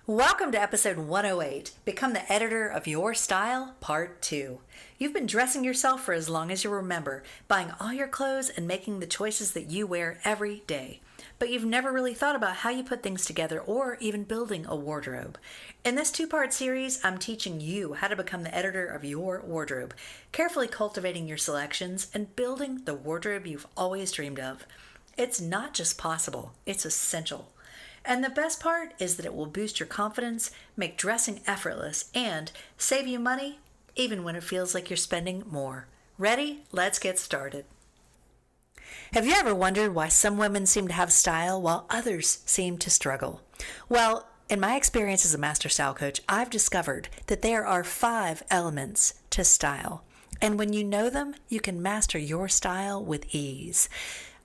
Welcome to episode 108, Become the Editor of Your Style, Part 2. You've been dressing yourself for as long as you remember, buying all your clothes and making the choices that you wear every day. But you've never really thought about how you put things together or even building a wardrobe. In this two-part series, I'm teaching you how to become the editor of your wardrobe, carefully cultivating your selections and building the wardrobe you've always dreamed of. It's not just possible, it's essential. And the best part is that it will boost your confidence, make dressing effortless, and save you money even when it feels like you're spending more. Ready? Let's get started. Have you ever wondered why some women seem to have style while others seem to struggle? Well, in my experience as a master style coach, I've discovered that there are 5 elements to style. And when you know them, you can master your style with ease.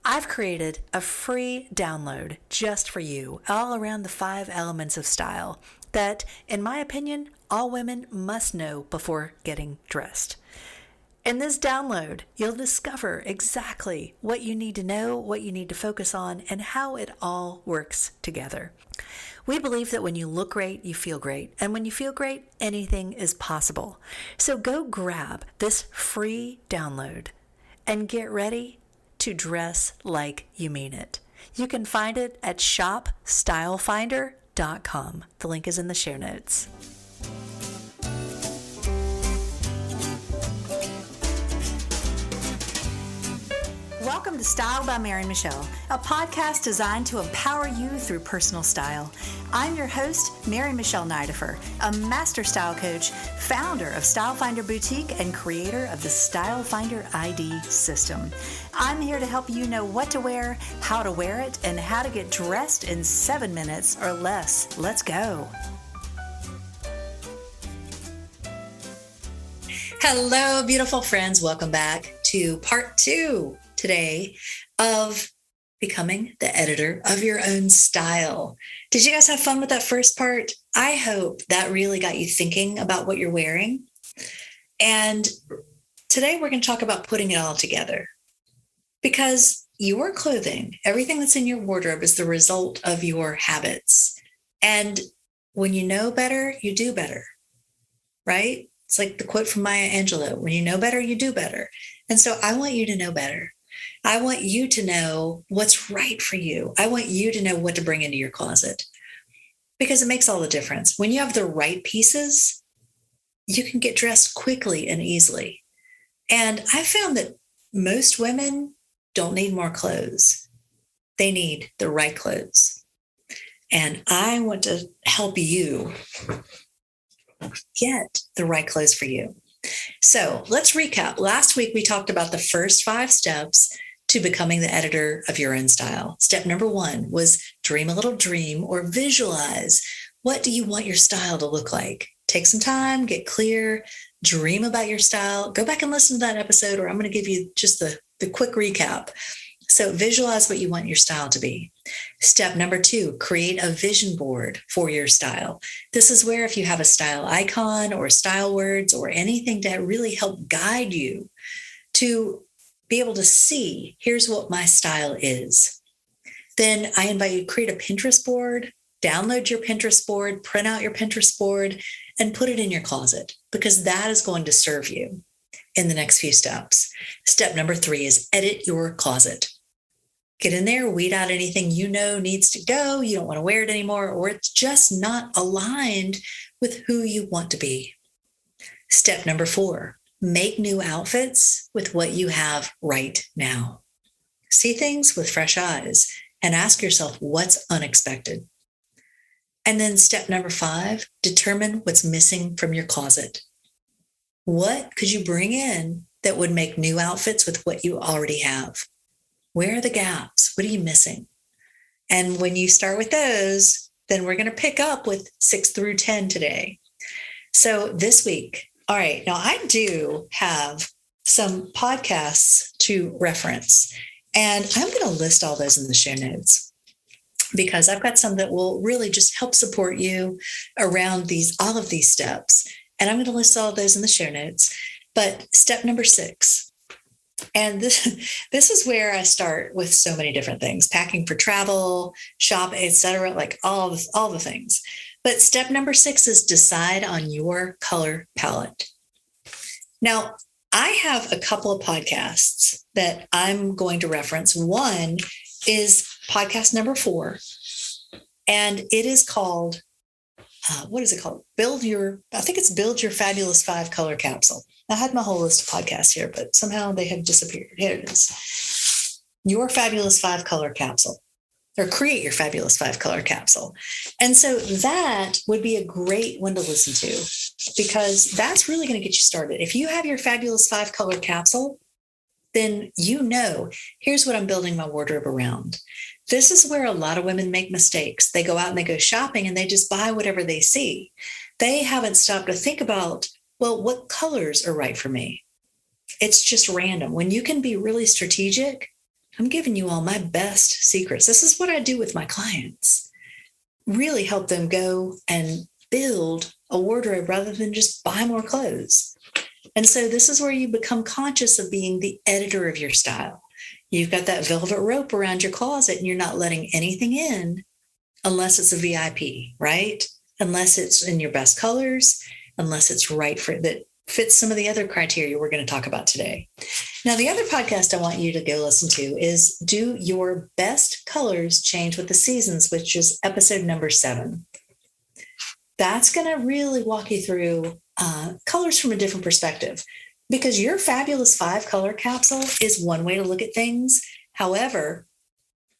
I've created a free download just for you, all around the 5 elements of style that, in my opinion, all women must know before getting dressed. In this download, you'll discover exactly what you need to know, what you need to focus on, and how it all works together. We believe that when you look great, you feel great. And when you feel great, anything is possible. So go grab this free download and get ready to dress like you mean it. You can find it at shopstylefinder.com. The link is in the show notes. Welcome to Style by Mary Michelle, a podcast designed to empower you through personal style. I'm your host, Mary Michelle Nidifer, a master style coach, founder of Style Finder Boutique, and creator of the Style Finder ID system. I'm here to help you know what to wear, how to wear it, and how to get dressed in 7 minutes or less. Let's go. Hello, beautiful friends. Welcome back to part 2 today of becoming the editor of your own style. Did you guys have fun with that first part? I hope that really got you thinking about what you're wearing. And today we're going to talk about putting it all together. Because your clothing, everything that's in your wardrobe, is the result of your habits. And when you know better, you do better, right? It's like the quote from Maya Angelou, when you know better, you do better. And so I want you to know better. I want you to know what's right for you. I want you to know what to bring into your closet because it makes all the difference. When you have the right pieces, you can get dressed quickly and easily. And I found that most women don't need more clothes. They need the right clothes. And I want to help you get the right clothes for you. So let's recap. Last week, we talked about the first 5 steps to becoming the editor of your own style. Step number 1 was dream a little dream or visualize. What do you want your style to look like? Take some time, get clear, dream about your style. Go back and listen to that episode, or I'm going to give you just the quick recap. So visualize what you want your style to be. Step number 2, create a vision board for your style. This is where if you have a style icon or style words or anything to really help guide you to be able to see, here's what my style is. Then I invite you to create a Pinterest board, download your Pinterest board, print out your Pinterest board, and put it in your closet because that is going to serve you in the next few steps. Step number 3 is edit your closet. Get in there, weed out anything you know needs to go, you don't want to wear it anymore, or it's just not aligned with who you want to be. Step number 4, make new outfits with what you have right now. See things with fresh eyes and ask yourself what's unexpected. And then step number 5, determine what's missing from your closet. What could you bring in that would make new outfits with what you already have? Where are the gaps? What are you missing? And when you start with those, then we're going to pick up with 6 through 10 today. So this week, all right, now I do have some podcasts to reference, and I'm going to list all those in the show notes because I've got some that will really just help support you around all of these steps. And I'm going to list all of those in the show notes. But step number 6, and this is where I start with so many different things, packing for travel, shop, etc., like all the things. But step number 6 is decide on your color palette. Now, I have a couple of podcasts that I'm going to reference. One is podcast number 4, and it is called, what is it called? Build Your Fabulous 5 Color Capsule. I had my whole list of podcasts here, but somehow they have disappeared. Here it is. Your Fabulous 5 Color Capsule, or create your fabulous 5 color capsule. And so that would be a great one to listen to, because that's really going to get you started. If you have your fabulous 5 color capsule, then here's what I'm building my wardrobe around. This is where a lot of women make mistakes. They go out and they go shopping and they just buy whatever they see. They haven't stopped to think about, well, what colors are right for me? It's just random. When you can be really strategic, I'm giving you all my best secrets. This is what I do with my clients. Really help them go and build a wardrobe rather than just buy more clothes. And so this is where you become conscious of being the editor of your style. You've got that velvet rope around your closet and you're not letting anything in unless it's a VIP, right? Unless it's in your best colors, unless it's right for that fits some of the other criteria we're going to talk about today. Now, the other podcast I want you to go listen to is Do Your Best Colors Change with the Seasons, which is episode number 7. That's going to really walk you through colors from a different perspective, because your fabulous 5 color capsule is one way to look at things. However,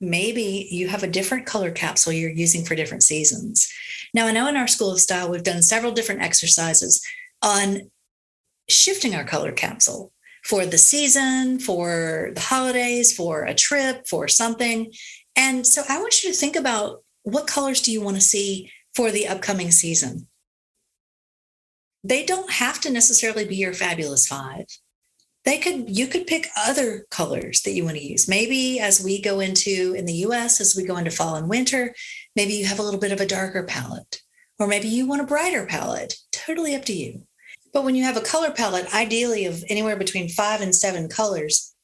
maybe you have a different color capsule you're using for different seasons. Now, I know in our School of Style, we've done several different exercises on shifting our color capsule for the season, for the holidays, for a trip, for something. And so I want you to think about, what colors do you want to see for the upcoming season? They don't have to necessarily be your fabulous 5. You could pick other colors that you want to use. Maybe as we go into, in the US, as we go into fall and winter, maybe you have a little bit of a darker palette, or maybe you want a brighter palette. Totally up to you. But when you have a color palette, ideally of anywhere between 5 and 7 colors,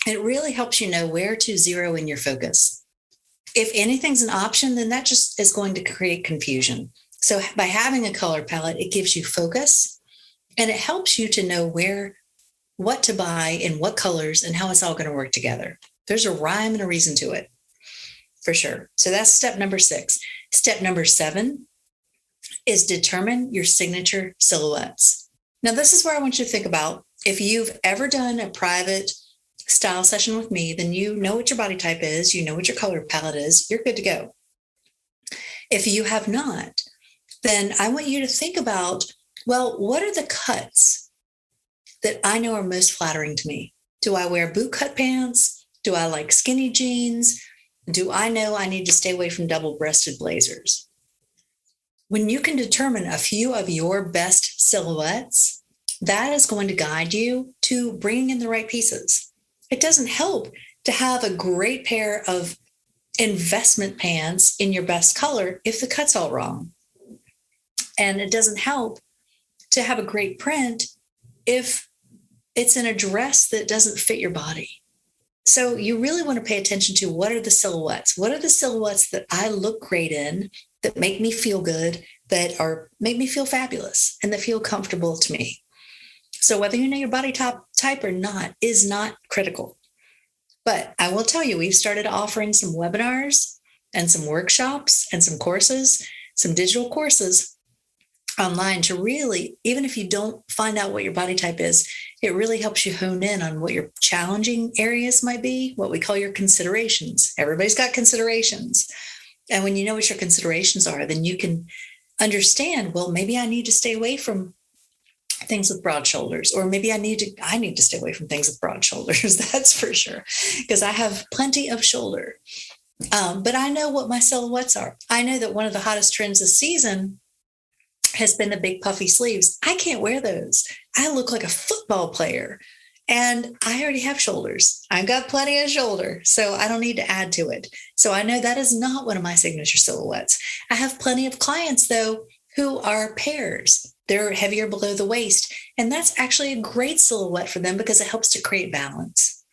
it really helps you know where to zero in your focus. If anything's an option, then that just is going to create confusion. So by having a color palette, it gives you focus, and it helps you to know what to buy in what colors and how it's all going to work together. There's a rhyme and a reason to it, for sure. So that's step number 6. Step number 7 is determine your signature silhouettes. Now, this is where I want you to think about, if you've ever done a private style session with me, then you know what your body type is, you know what your color palette is, you're good to go. If you have not, then I want you to think about, well, what are the cuts that I know are most flattering to me? Do I wear boot cut pants? Do I like skinny jeans? Do I know I need to stay away from double-breasted blazers? When you can determine a few of your best silhouettes, that is going to guide you to bringing in the right pieces. It doesn't help to have a great pair of investment pants in your best color if the cut's all wrong. And it doesn't help to have a great print if it's in a dress that doesn't fit your body. So you really want to pay attention to, what are the silhouettes? What are the silhouettes that I look great in, that make me feel good, make me feel fabulous, and that feel comfortable to me? So whether you know your body type or not is not critical. But I will tell you, we've started offering some webinars and some workshops and some courses, some digital courses online to really, even if you don't find out what your body type is, it really helps you hone in on what your challenging areas might be, what we call your considerations. Everybody's got considerations. And when you know what your considerations are, then you can understand, well, maybe I need to stay away from things with broad shoulders, or maybe I need to stay away from things with broad shoulders. That's for sure, because I have plenty of shoulder. But I know what my silhouettes are. I know that one of the hottest trends this season has been the big puffy sleeves. I can't wear those. I look like a football player, and I already have shoulders. I've got plenty of shoulder, so I don't need to add to it. So I know that is not one of my signature silhouettes. I have plenty of clients, though, who are pairs. They're heavier below the waist, and that's actually a great silhouette for them because it helps to create balance.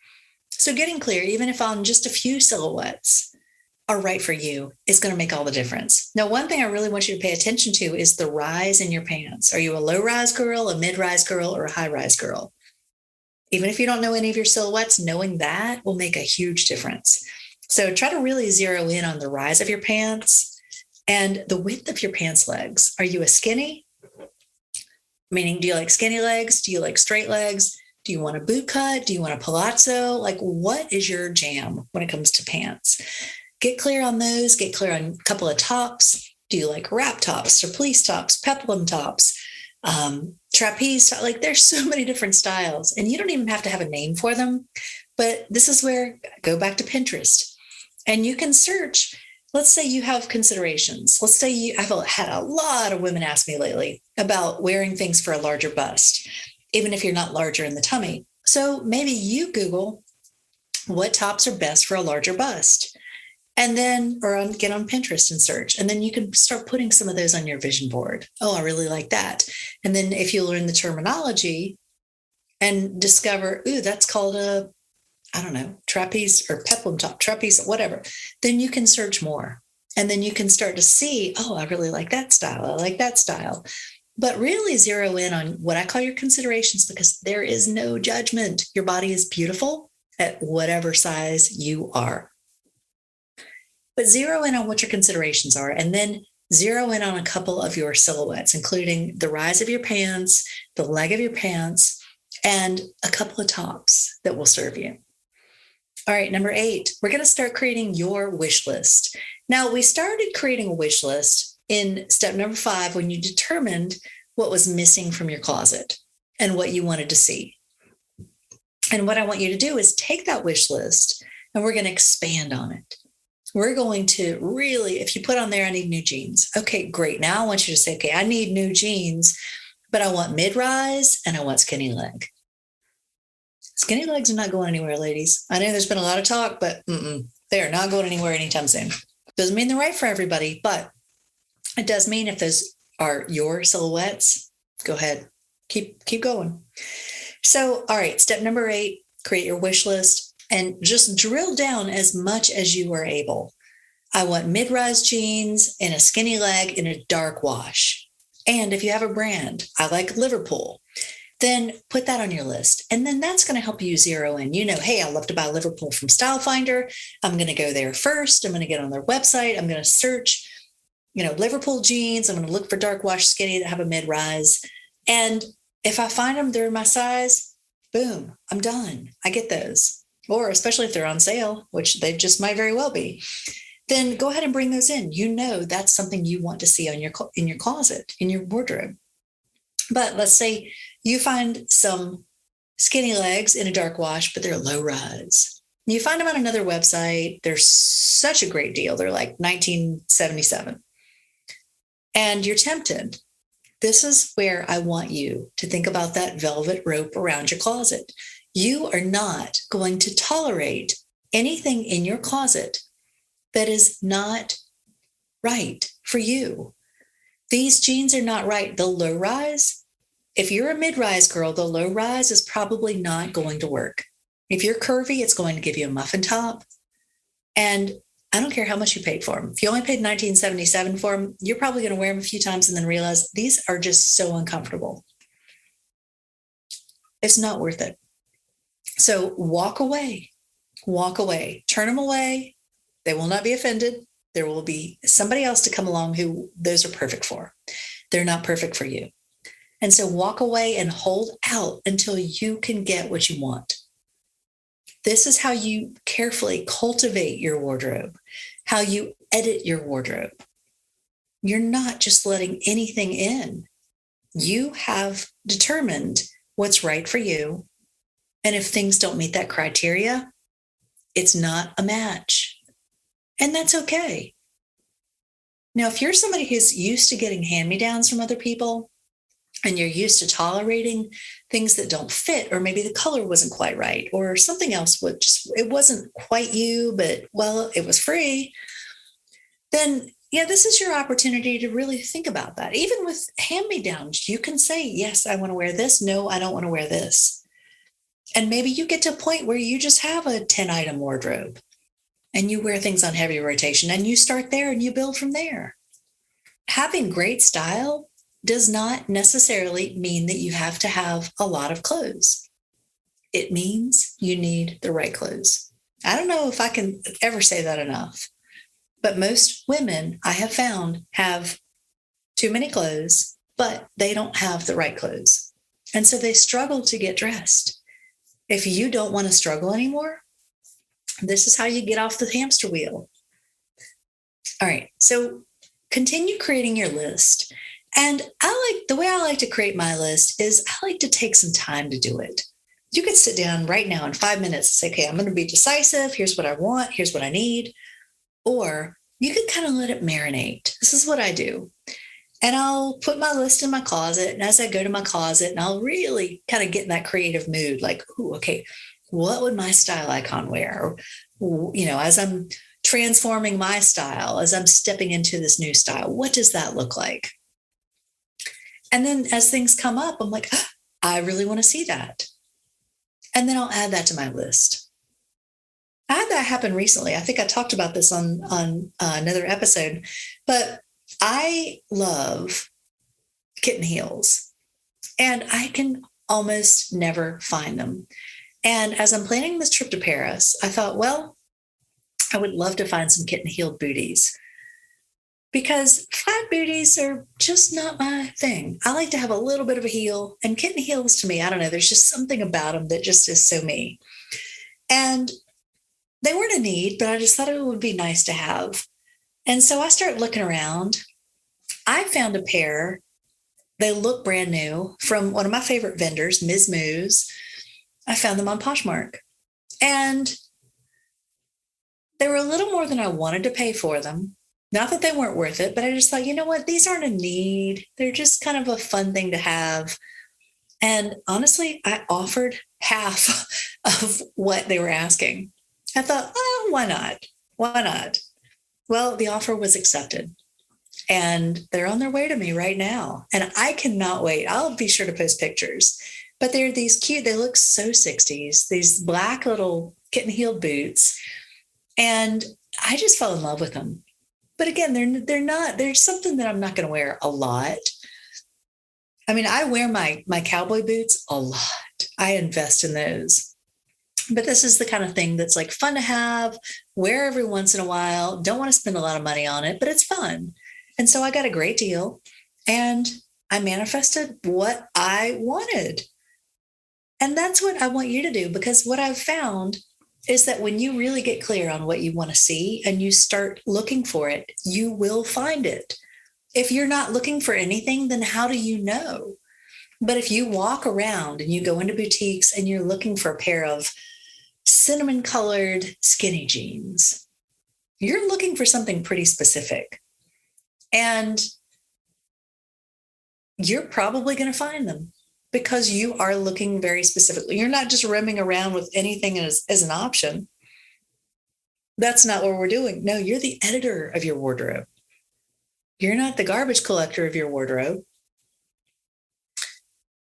So getting clear, even if on just a few silhouettes, are right for you is going to make all the difference. Now, one thing I really want you to pay attention to is the rise in your pants. Are you a low rise girl, a mid rise girl, or a high rise girl? Even if you don't know any of your silhouettes, knowing that will make a huge difference. So try to really zero in on the rise of your pants and the width of your pants legs. Are you a skinny? Meaning, do you like skinny legs? Do you like straight legs? Do you want a boot cut? Do you want a palazzo? Like, what is your jam when it comes to pants? Get clear on those. Get clear on a couple of tops. Do you like wrap tops, surplice tops, peplum tops, trapeze? Like, there's so many different styles, and you don't even have to have a name for them. But this is where go back to Pinterest, and you can search. Let's say you have considerations. Let's say I've had a lot of women ask me lately about wearing things for a larger bust, even if you're not larger in the tummy. So maybe you Google what tops are best for a larger bust, and then, get on Pinterest and search. And then you can start putting some of those on your vision board. Oh, I really like that. And then if you learn the terminology and discover, ooh, that's called a, I don't know, trapeze or peplum top, trapeze, whatever, then you can search more. And then you can start to see, oh, I really like that style. I like that style. But really zero in on what I call your considerations, because there is no judgment. Your body is beautiful at whatever size you are. But zero in on what your considerations are, and then zero in on a couple of your silhouettes, including the rise of your pants, the leg of your pants, and a couple of tops that will serve you. All right, number 8, we're going to start creating your wish list. Now, we started creating a wish list in step number 5 when you determined what was missing from your closet and what you wanted to see. And what I want you to do is take that wish list and we're going to expand on it. We're going to really, if you put on there, I need new jeans. Okay, great. Now I want you to say, okay, I need new jeans, but I want mid-rise and I want skinny leg. Skinny legs are not going anywhere, ladies. I know there's been a lot of talk, but they are not going anywhere anytime soon. Doesn't mean they're right for everybody, but it does mean if those are your silhouettes, go ahead, keep going. So, all right, step number 8, create your wish list. And just drill down as much as you are able. I want mid-rise jeans and a skinny leg in a dark wash. And if you have a brand, I like Liverpool, then put that on your list. And then that's going to help you zero in. You know, hey, I love to buy Liverpool from Style Finder. I'm going to go there first. I'm going to get on their website. I'm going to search, Liverpool jeans. I'm going to look for dark wash skinny that have a mid-rise. And if I find them, they're my size, boom, I'm done. I get those. Or especially if they're on sale, which they just might very well be, then go ahead and bring those in. That's something you want to see in your closet, in your wardrobe. But let's say you find some skinny legs in a dark wash, but they're low rise. You find them on another website. They're such a great deal. They're like $19.77. And you're tempted. This is where I want you to think about that velvet rope around your closet. You are not going to tolerate anything in your closet that is not right for you. These jeans are not right. The low rise, if you're a mid-rise girl, the low rise is probably not going to work. If you're curvy, it's going to give you a muffin top. And I don't care how much you paid for them. If you only paid $19.77 for them, you're probably going to wear them a few times and then realize these are just so uncomfortable. It's not worth it. So walk away, turn them away. They will not be offended. There will be somebody else to come along who those are perfect for. They're not perfect for you. And so walk away and hold out until you can get what you want. This is how you carefully cultivate your wardrobe, how you edit your wardrobe. You're not just letting anything in. You have determined what's right for you. And if things don't meet that criteria, it's not a match. And that's okay. Now, if you're somebody who's used to getting hand-me-downs from other people and you're used to tolerating things that don't fit, or maybe the color wasn't quite right, or something else, it wasn't quite you, but well, it was free, then this is your opportunity to really think about that. Even with hand-me-downs, you can say, yes, I want to wear this. No, I don't want to wear this. And maybe you get to a point where you just have a 10-item wardrobe and you wear things on heavy rotation and you start there and you build from there. Having great style does not necessarily mean that you have to have a lot of clothes. It means you need the right clothes. I don't know if I can ever say that enough, but most women I have found have too many clothes, but they don't have the right clothes. And so they struggle to get dressed. If you don't want to struggle anymore, this is how you get off the hamster wheel. All right. So continue creating your list. And the way I like to create my list is I like to take some time to do it. You could sit down right now in 5 minutes and say, okay, I'm going to be decisive. Here's what I want. Here's what I need. Or you could kind of let it marinate. This is what I do. And I'll put my list in my closet. And as I go to my closet, and I'll really kind of get in that creative mood, like, ooh, okay, what would my style icon wear? Or, as I'm transforming my style, as I'm stepping into this new style, what does that look like? And then as things come up, I'm like, oh, I really want to see that. And then I'll add that to my list. I had that happen recently. I think I talked about this on another episode, but I love kitten heels and I can almost never find them. And as I'm planning this trip to Paris, I thought, well, I would love to find some kitten heeled booties because flat booties are just not my thing. I like to have a little bit of a heel, and kitten heels to me, I don't know, there's just something about them that just is so me. And they weren't a need, but I just thought it would be nice to have. And so I started looking around. I found a pair. They look brand new from one of my favorite vendors, Ms. Moo's. I found them on Poshmark. And they were a little more than I wanted to pay for them. Not that they weren't worth it, but I just thought, you know what? These aren't a need. They're just kind of a fun thing to have. And honestly, I offered half of what they were asking. I thought, oh, why not? Why not? Well, the offer was accepted and they're on their way to me right now. And I cannot wait. I'll be sure to post pictures. But they're these cute, they look so 60s, these black little kitten heeled boots. And I just fell in love with them. But again, they're something that I'm not going to wear a lot. I mean, I wear my cowboy boots a lot. I invest in those. But this is the kind of thing that's like fun to have, wear every once in a while. Don't want to spend a lot of money on it, but it's fun. And so I got a great deal and I manifested what I wanted. And that's what I want you to do, because what I've found is that when you really get clear on what you want to see and you start looking for it, you will find it. If you're not looking for anything, then how do you know? But if you walk around and you go into boutiques and you're looking for a pair of cinnamon colored skinny jeans, you're looking for something pretty specific. And you're probably going to find them because you are looking very specifically. You're not just roaming around with anything as an option. That's not what we're doing. No, you're the editor of your wardrobe. You're not the garbage collector of your wardrobe.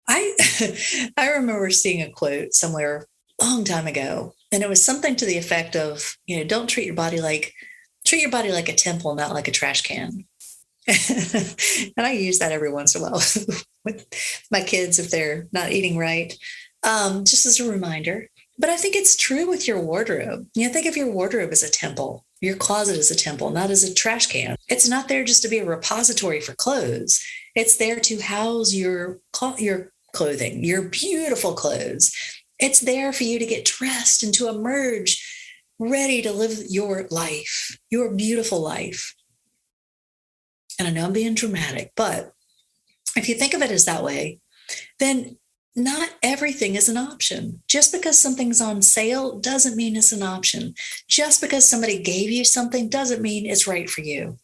I remember seeing a quote somewhere a long time ago, and it was something to the effect of, don't treat your body like a temple, not like a trash can. And I use that every once in a while with my kids if they're not eating right, just as a reminder. But I think it's true with your wardrobe. Think of your wardrobe as a temple. Your closet is a temple, not as a trash can. It's not there just to be a repository for clothes. It's there to house your clothing, your beautiful clothes. It's there for you to get dressed and to emerge ready to live your life, your beautiful life. And I know I'm being dramatic, but if you think of it as that way, then not everything is an option. Just because something's on sale doesn't mean it's an option. Just because somebody gave you something doesn't mean it's right for you.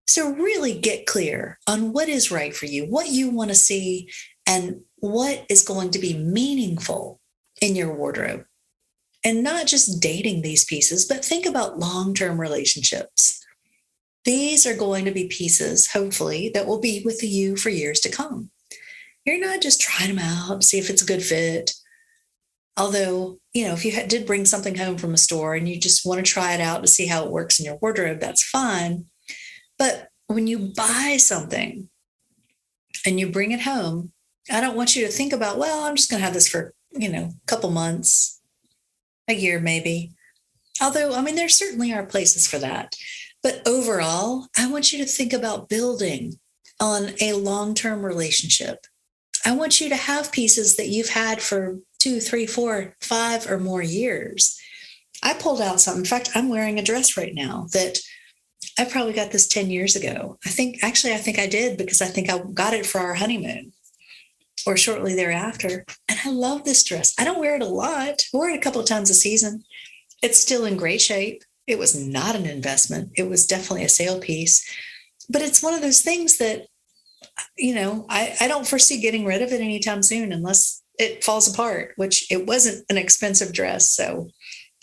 So really get clear on what is right for you, what you want to see, and what is going to be meaningful in your wardrobe. And not just dating these pieces, but think about long-term relationships. These are going to be pieces, hopefully, that will be with you for years to come. You're not just trying them out, see if it's a good fit. Although, if you did bring something home from a store and you just want to try it out to see how it works in your wardrobe, that's fine. But when you buy something and you bring it home, I don't want you to think about, well, I'm just going to have this for, a couple months, a year maybe. Although, there certainly are places for that. But overall, I want you to think about building on a long-term relationship. I want you to have pieces that you've had for 2, 3, 4, 5 or more years. I pulled out something. In fact, I'm wearing a dress right now that I probably got this 10 years ago. I think I did, because I think I got it for our honeymoon or shortly thereafter. And I love this dress. I don't wear it a lot. I wear it a couple of times a season. It's still in great shape. It was not an investment. It was definitely a sale piece. But it's one of those things that, I don't foresee getting rid of it anytime soon unless it falls apart, which it wasn't an expensive dress. So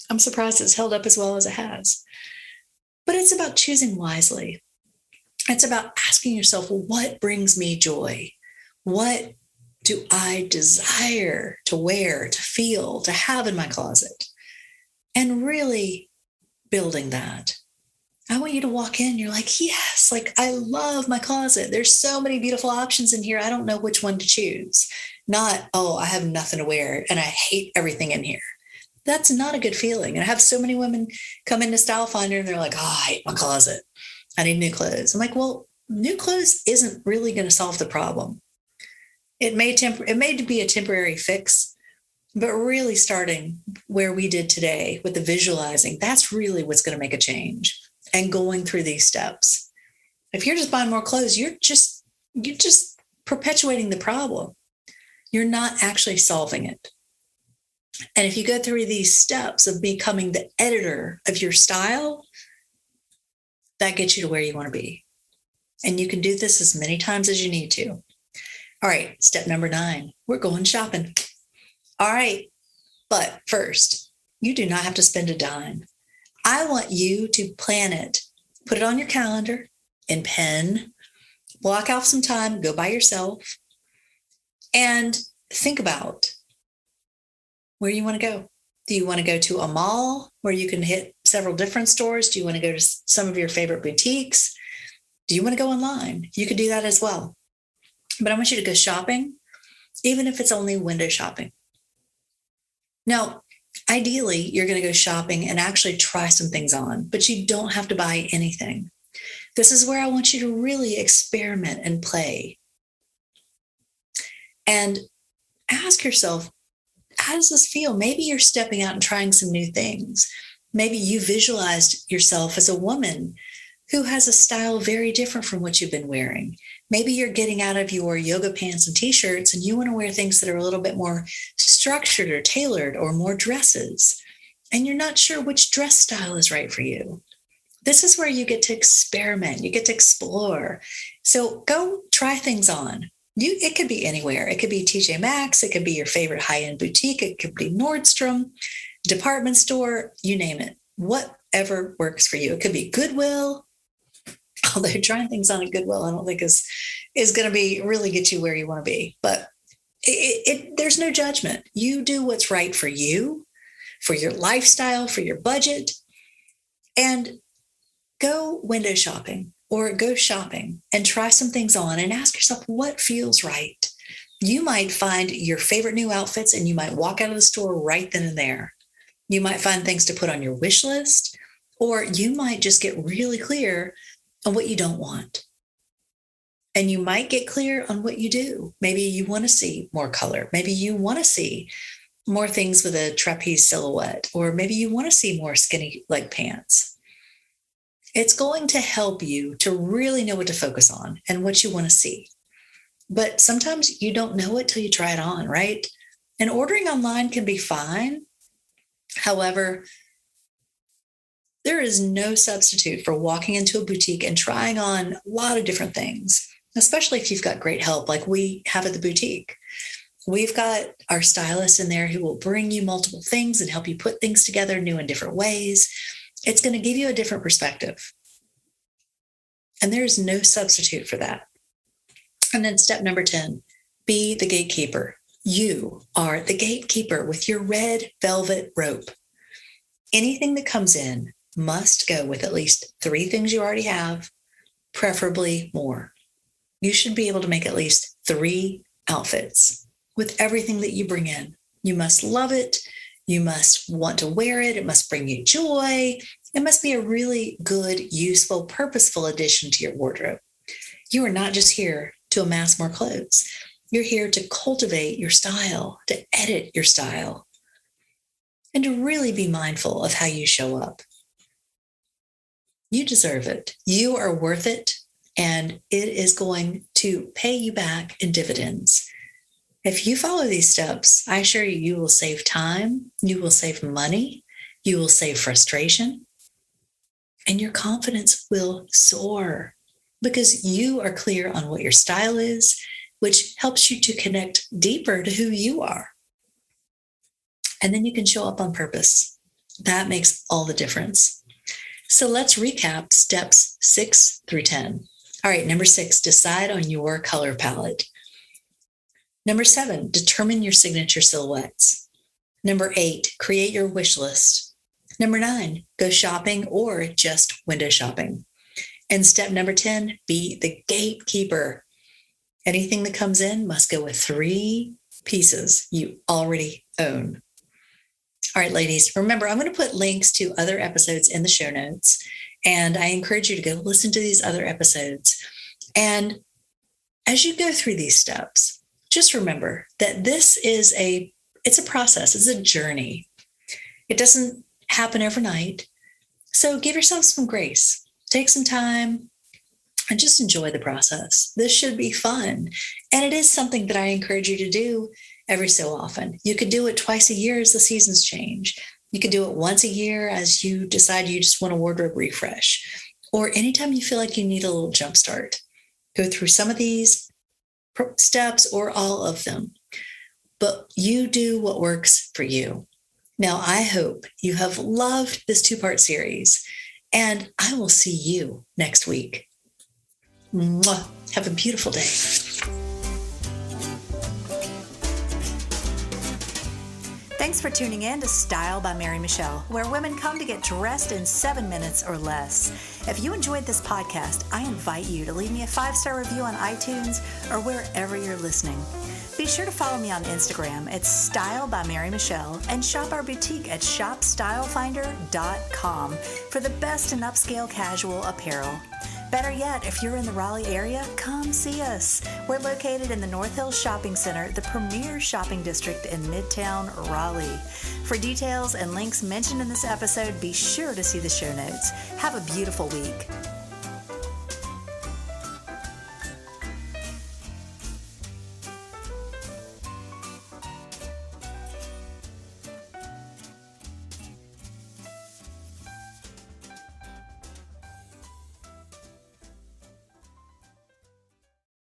I'm surprised it's held up as well as it has. But it's about choosing wisely. It's about asking yourself, well, what brings me joy? What do I desire to wear, to feel, to have in my closet? And really building that. I want you to walk in, you're like, yes, like I love my closet. There's so many beautiful options in here. I don't know which one to choose. Not, oh, I have nothing to wear and I hate everything in here. That's not a good feeling. And I have so many women come into Style Finder and they're like, oh, I hate my closet. I need new clothes. I'm like, well, new clothes isn't really going to solve the problem. It may be a temporary fix, but really starting where we did today with the visualizing, that's really what's going to make a change. And going through these steps. If you're just buying more clothes, you're just perpetuating the problem. You're not actually solving it. And if you go through these steps of becoming the editor of your style, that gets you to where you want to be. And you can do this as many times as you need to. All right, step number 9, we're going shopping. All right, but first, you do not have to spend a dime. I want you to plan it. Put it on your calendar in pen, block off some time, go by yourself, and think about where you want to go. Do you want to go to a mall where you can hit several different stores? Do you want to go to some of your favorite boutiques? Do you want to go online? You could do that as well. But I want you to go shopping, even if it's only window shopping. Now, ideally, you're going to go shopping and actually try some things on, but you don't have to buy anything. This is where I want you to really experiment and play. And ask yourself, how does this feel? Maybe you're stepping out and trying some new things. Maybe you visualized yourself as a woman who has a style very different from what you've been wearing. Maybe you're getting out of your yoga pants and t-shirts and you want to wear things that are a little bit more structured or tailored or more dresses. And you're not sure which dress style is right for you. This is where you get to experiment. You get to explore. So go try things on. It could be anywhere. It could be TJ Maxx. It could be your favorite high-end boutique. It could be Nordstrom, department store, you name it. Whatever works for you. It could be Goodwill. Although trying things on at Goodwill, I don't think is going to be really get you where you want to be. But there's no judgment. You do what's right for you, for your lifestyle, for your budget, and go window shopping or go shopping and try some things on and ask yourself what feels right. You might find your favorite new outfits and you might walk out of the store right then and there. You might find things to put on your wish list, or you might just get really clear on what you don't want. And you might get clear on what you do. Maybe you want to see more color. Maybe you want to see more things with a trapeze silhouette, or maybe you want to see more skinny leg pants. It's going to help you to really know what to focus on and what you want to see. But sometimes you don't know it till you try it on, right? And ordering online can be fine. However, there is no substitute for walking into a boutique and trying on a lot of different things, especially if you've got great help like we have at the boutique. We've got our stylists in there who will bring you multiple things and help you put things together new in different ways. It's going to give you a different perspective. And there's no substitute for that. And then step number 10, be the gatekeeper. You are the gatekeeper with your red velvet rope. Anything that comes in must go with at least 3 things you already have, preferably more. You should be able to make at least 3 outfits with everything that you bring in. You must love it. You must want to wear it. It must bring you joy. It must be a really good, useful, purposeful addition to your wardrobe. You are not just here to amass more clothes. You're here to cultivate your style, to edit your style, and to really be mindful of how you show up. You deserve it. You are worth it, and it is going to pay you back in dividends. If you follow these steps, I assure you, you will save time, you will save money, you will save frustration, and your confidence will soar because you are clear on what your style is, which helps you to connect deeper to who you are. And then you can show up on purpose. That makes all the difference. So let's recap steps 6 through 10. All right, number 6, decide on your color palette. Number 7, determine your signature silhouettes. Number 8, create your wish list. Number 9, go shopping or just window shopping. And step number 10, be the gatekeeper. Anything that comes in must go with 3 pieces you already own. All right, ladies, remember, I'm going to put links to other episodes in the show notes, and I encourage you to go listen to these other episodes. And as you go through these steps, just remember that it's a process, it's a journey. It doesn't happen overnight. So give yourself some grace, take some time, and just enjoy the process. This should be fun. And it is something that I encourage you to do every so often. You could do it twice a year as the seasons change. You could do it once a year as you decide you just want a wardrobe refresh, or anytime you feel like you need a little jump start. Go through some of these steps or all of them, but you do what works for you. Now, I hope you have loved this 2-part series, and I will see you next week. Mwah. Have a beautiful day. Thanks for tuning in to Style by Mary Michelle, where women come to get dressed in 7 minutes or less. If you enjoyed this podcast, I invite you to leave me a 5-star review on iTunes or wherever you're listening. Be sure to follow me on Instagram. It's Style by Mary Michelle, and shop our boutique at shopstylefinder.com for the best in upscale casual apparel. Better yet, if you're in the Raleigh area, come see us. We're located in the North Hills Shopping Center, the premier shopping district in Midtown Raleigh. For details and links mentioned in this episode, be sure to see the show notes. Have a beautiful week.